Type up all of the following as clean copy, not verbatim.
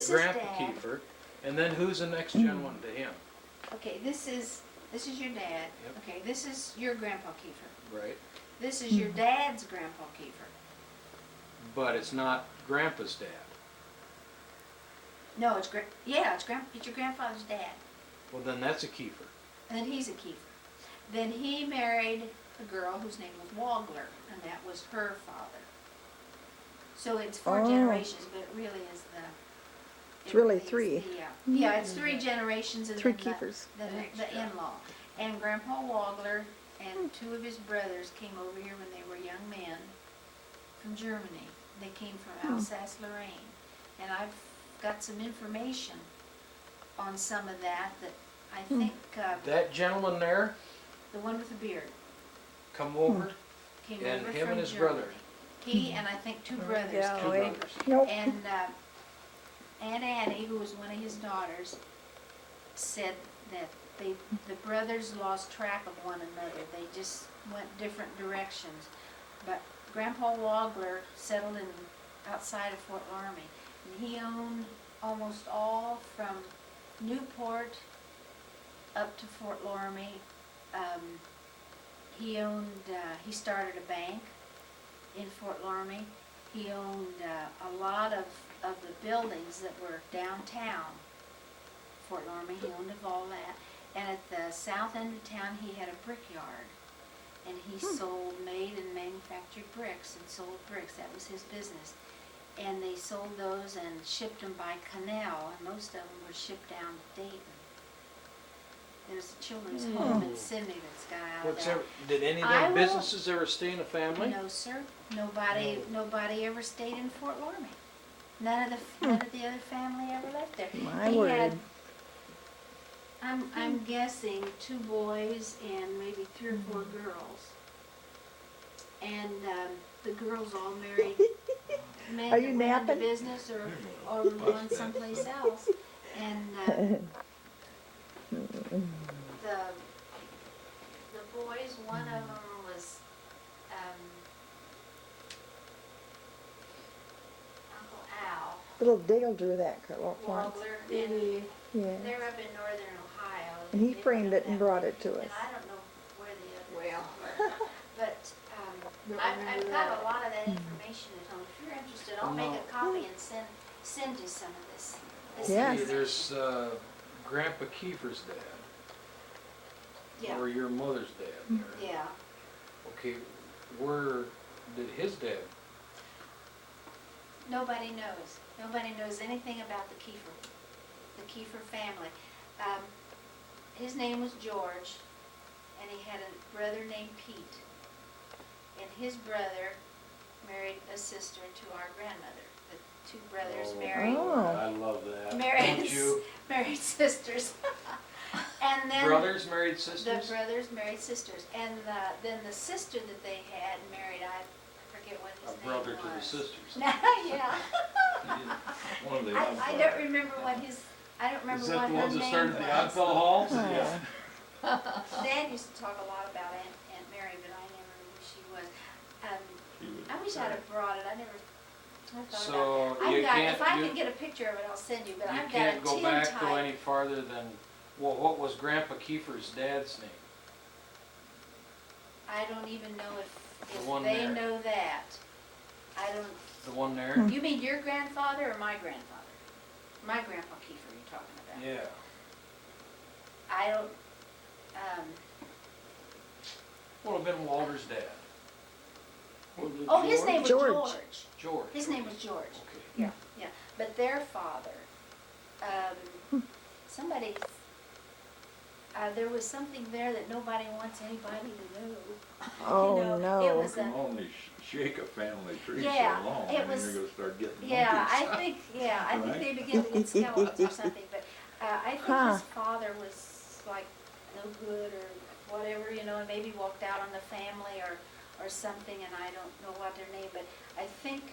is Grandpa Dad. Kiefer, and then who's the next gentleman to him? Okay, this is your dad. Yep. Okay, this is your Grandpa Kiefer. Right. This is your dad's Grandpa Kiefer. But it's not Grandpa's dad. No, it's your grandfather's dad. Well, then that's a Kiefer. And then he's a Kiefer. Then he married a girl whose name was Wagler, and that was her father. So it's four generations, but it really is It's really three. Yeah, it's three generations and Three then Kiefers. the in-law. And Grandpa Wagler and two of his brothers came over here when they were young men from Germany. They came from Alsace-Lorraine. And I've got some information on some of that I think That gentleman there the one with the beard come over, came and over him from and his Germany. brother. He and I think two brothers yeah, came wait. over. Nope. And Aunt Annie, who was one of his daughters, said that the brothers lost track of one another. They just went different directions. But Grandpa Wagler settled outside of Fort Laramie. And he owned almost all from Newport up to Fort Laramie. He started a bank in Fort Laramie. He owned a lot of the buildings that were downtown Fort Laramie. He owned all that. And at the south end of town, he had a brickyard. And he made and manufactured bricks and sold bricks. That was his business. And they sold those and shipped them by canal, and most of them were shipped down to Dayton. There's a children's home in Sydney that's got out of that. Did any of I them will- businesses ever stay in a family? No, sir. Nobody ever stayed in Fort Laramie. None of the other family ever left there. My He word. had, I'm guessing 2 boys and maybe 3 or 4 girls. And the girls all married men Are that you went into napping? business or gone someplace else. And the boys, one of them was Uncle Al Little Dale drew that once. Wagler, and Yeah. they're up in northern Ohio. And he They framed live it and that brought way. it to us. And I don't know where the others were. But I've got a lot of that information at home. If you're interested, I'll make a copy and send you some of this. Yeah. See, there's Grandpa Kiefer's dad, Yeah, or your mother's dad there. yeah. Okay, where did his dad? Nobody knows. Nobody knows anything about the Kiefer family. His name was George, and he had a brother named Pete. And his brother married a sister to our grandmother. The 2 brothers married I love that. married Don't you? married sisters. And then Brothers married the sisters? brothers married sisters. And then the sister that they had married, I forget what his A name was. brother to the sisters. Yeah. One of the I don't remember what his, I don't remember Is what that her the ones that name started the was. Oddfellow Halls? Yeah. Dad used to talk a lot about Aunt Mary, but I never knew who she was. I wish I'd have brought it. I thought So about it. you If I can't, could get a picture of it, I'll send you, but you I've got can't a go tin back type. go any farther than, well, what was Grandpa Kiefer's dad's name? I don't even know The if one they there. know that. I don't, The one there? you mean your grandfather or my grandfather? My Grandpa Kiefer you're talking about. Yeah. I don't, Would have been Walter's dad. oh, his name was George. George. George. His name was George. Okay. Yeah, but their father, somebody, there was something there that nobody wants anybody to know. Oh, You know, no. It was You can a, only shake a family tree Yeah, so long, it and was- then you're gonna start getting yeah, monkeys. I think Right? they began to get skeletons or something, but I think Huh. his father was like no good or whatever, you know, and maybe walked out on the family or something, and I don't know what their name, but I think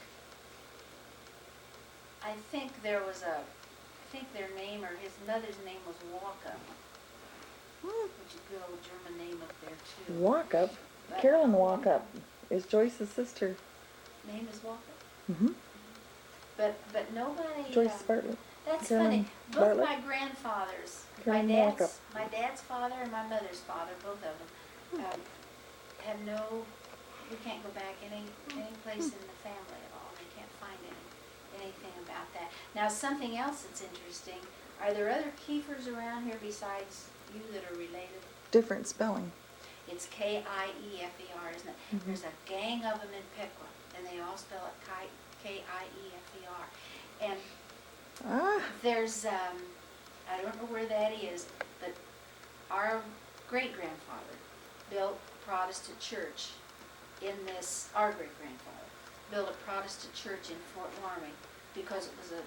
their name, or his mother's name was Walkup, which is a good old German name up there too. Walk up. But- Carolyn Walk up is Joyce's sister. Name is Walkup? Mm-hmm. But nobody, Joyce Bartlett. That's Colonel funny. Both Bartlett? my grandfathers, Colonel Walkup. my dad's father and my mother's father, both of them, have no, we can't go back any place in the family at all. They can't find anything about that. Now, something else that's interesting, are there other Kiefers around here besides you that are related? Different spelling. It's K-I-E-F-E-R, isn't it? Mhm. There's a gang of them in Piqua, and they all spell it K-I-E-F-E-R. And Ah, there's, I don't know where that is, but our great-grandfather built a Protestant church in this, our great-grandfather built a Protestant church in Fort Laramie because it was a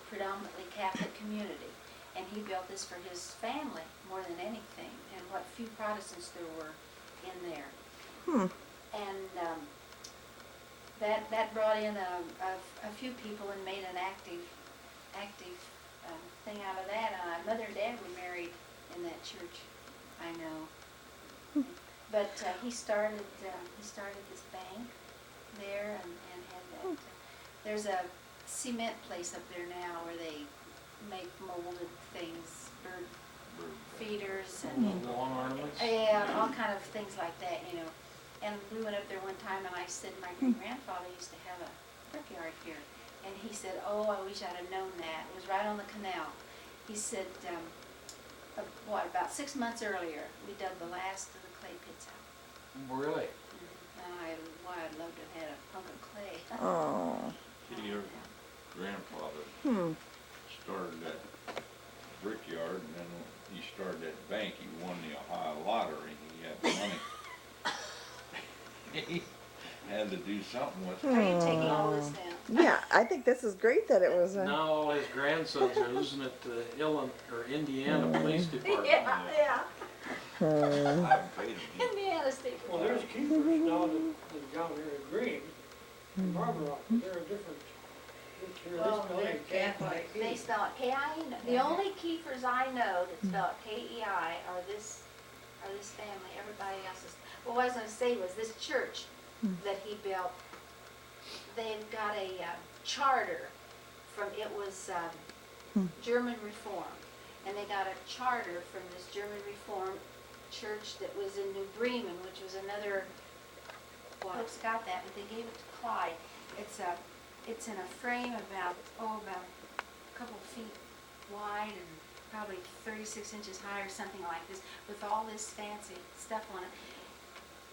predominantly Catholic community. And he built this for his family more than anything, and what few Protestants there were in there. And that brought in a few people and made an active thing out of that. Mother and Dad were married in that church, I know. But he started this bank there and had that. There's a cement place up there now where they make molded things, bird feeders and Lawn ornaments? yeah, all kind of things like that, you know. And we went up there one time and I said my great-grandfather used to have a brickyard here. And he said, oh, I wish I'd have known that. It was right on the canal. He said, about 6 months earlier, we dug the last of the clay pits out. Really? I'd love to have had a hunk of clay. oh. See, your grandfather started that brickyard, and then when he started that bank, he won the Ohio lottery. He had money. He had to do something with it. Are you taking all this down? Yeah, I think this is great that it was a. Now all his grandsons are losing it to the Indiana Police Department. Yeah. I haven't paid him yet. Indiana State. Well, there's keepers down here in Green, in Barber Rock, they're a different, They spell it K-I-E. The only Kiefers I know that spell it K-E-I are this family. Everybody else is, well, what I was gonna say was this church that he built, they've got a charter from, it was German Reform. And they got a charter from this German Reform church that was in New Bremen, which was another, folks got that, but they gave it to Clyde. It's in a frame about a couple feet wide and probably 36 inches high or something like this, with all this fancy stuff on it.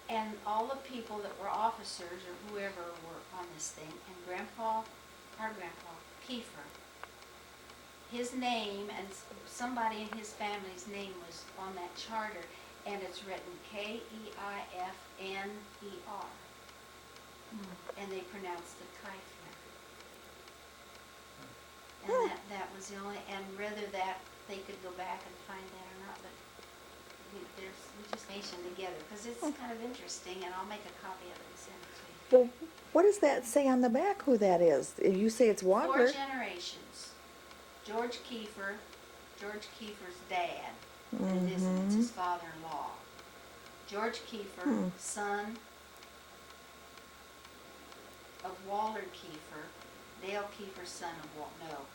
And all the people that were officers or whoever were on this thing, and our grandpa, Kiefer, his name and somebody in his family's name was on that charter, and it's written K-E-I-F-N-E-R. And they pronounced it Kiefer. And that was the only, and whether that they could go back and find that or not, but we just nation together, because it's kind of interesting, and I'll make a copy of it and send it to you. Well, what does that say on the back? Who that is? You say it's 4 Wadler. generations. George Kiefer's dad, and it's his father-in-law. George Kiefer, son of Walter Kiefer, Dale Kiefer, son of no.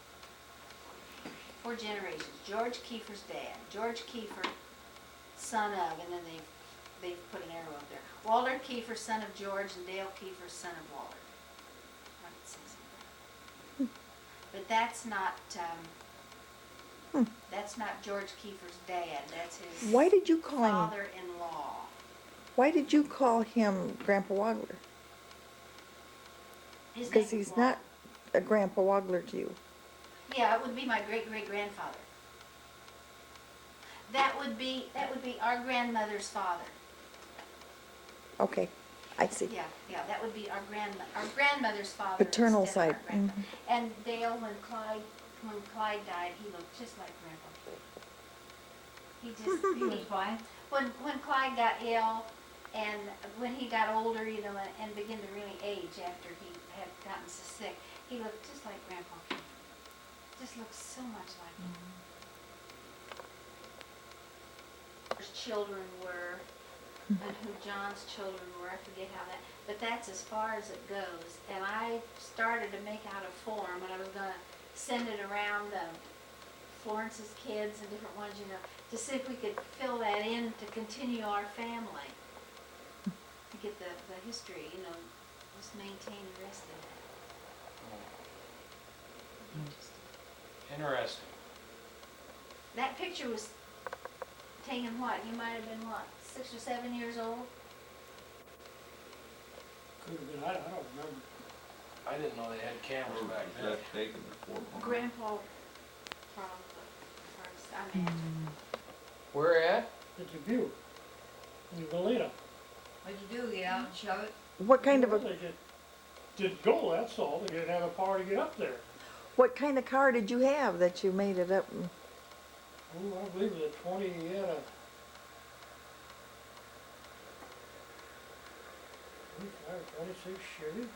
4 generations. George Kiefer's dad, George Kiefer, son of, and then they've put an arrow up there. Walter Kiefer, son of George, and Dale Kiefer, son of Walter. What it says in there. But that's not George Kiefer's dad. That's his Why did you call him? father-in-law. Why did you call him Grandpa Wadler? His Because name is he's not Walter. a Grandpa Wadler to you. Yeah, it would be my great-great-grandfather. That would be our grandmother's father. Okay, I see. Yeah, that would be our grandmother's father. Paternal instead of side. our grandpa. And Dale, when Clyde died, he looked just like Grandpa. He was fine. When Clyde got ill, and when he got older, you know, and began to really age after he had gotten so sick, he looked just like Grandpa. Just looked so much like him. His children were, and who John's children were, I forget how that, but that's as far as it goes. And I started to make out a form, and I was going to send it around Florence's kids and different ones, you know, to see if we could fill that in to continue our family. To get the history, you know, just maintain the rest of that. Interesting. That picture was taken what? You might have been what, 6 or 7 years old? Could have been, I don't remember. I didn't know they had cameras Or back was then. that taken before? Grandpa, probably, first, I imagine. Where at? It's a view. In Galena. What'd you do, get out and shove it? What kind of Well, a, they just didn't go, that's all. They didn't have a power to get up there. what kind of car did you have that you made it up? Oh, I believe it was a 20, he had a 26 Chevy.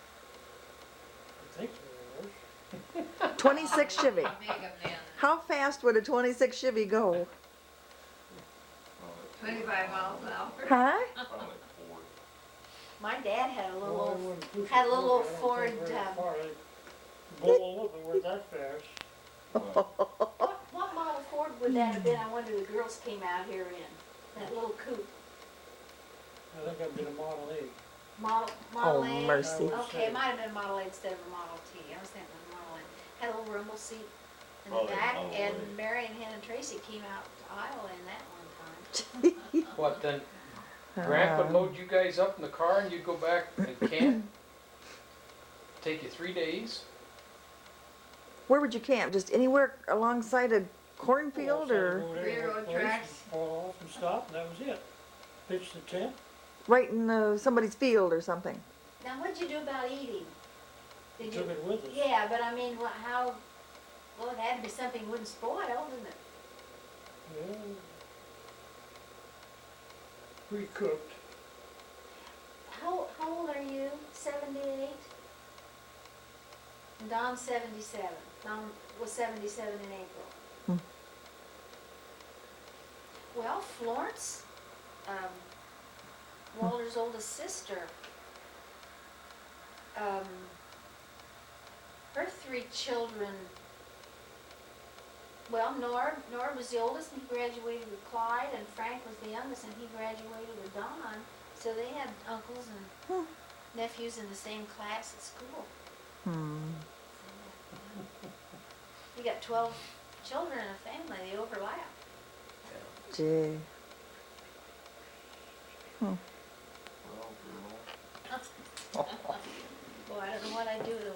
I think so, it was. 26 Chevy. Make 'em then. How fast would a 26 Chevy go? 25 miles an hour. Huh? Probably Ford. My dad had a Well, I little, wouldn't push had a it little forward. I don't Ford, think very um, far. They blow up and weren't that fast. Well, what model Ford would that have been? I wonder the girls came out here in, that little coupe. I think I've been a Model A. Model Oh, A? mercy. Okay, it might have been a Model A instead of a Model T. I was thinking of a Model A. Had a little rumble seat in the Probably a back, Model and A. Mary and Hen and Tracy came out to Iowa in that one time. What then? Grandpa Um, load you guys up in the car and you'd go back and camp? Take you 3 days? Where would you camp? Just anywhere alongside a cornfield or Railroad tracks. Pull off and stop, and that was it. Pitch the tent. right in somebody's field or something? Now, what'd you do about eating? We Did took you? it with us. Yeah, but I mean, how? Well, it had to be something that wouldn't spoil, didn't it? Yeah. We cooked. How old are you? 78? And Don's 77. Don was 77 in April. Hmm. Well, Florence, Walter's oldest sister, her 3 children, well, Nord was the oldest and he graduated with Clyde, and Frank was the youngest and he graduated with Don. So they had uncles and nephews in the same class at school. You got 12 children in a family, they overlap. Gee. Well, Boy, I don't know what I'd do with a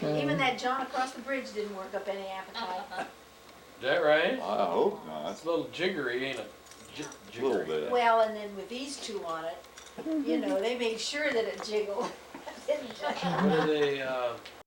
wiener. Even that John across the bridge didn't work up any appetite. Is that right? I hope not. It's a little jiggery, ain't it? A little bit. Well, and then with these two on it, you know, they made sure that it jiggled. Didn't it? What do they,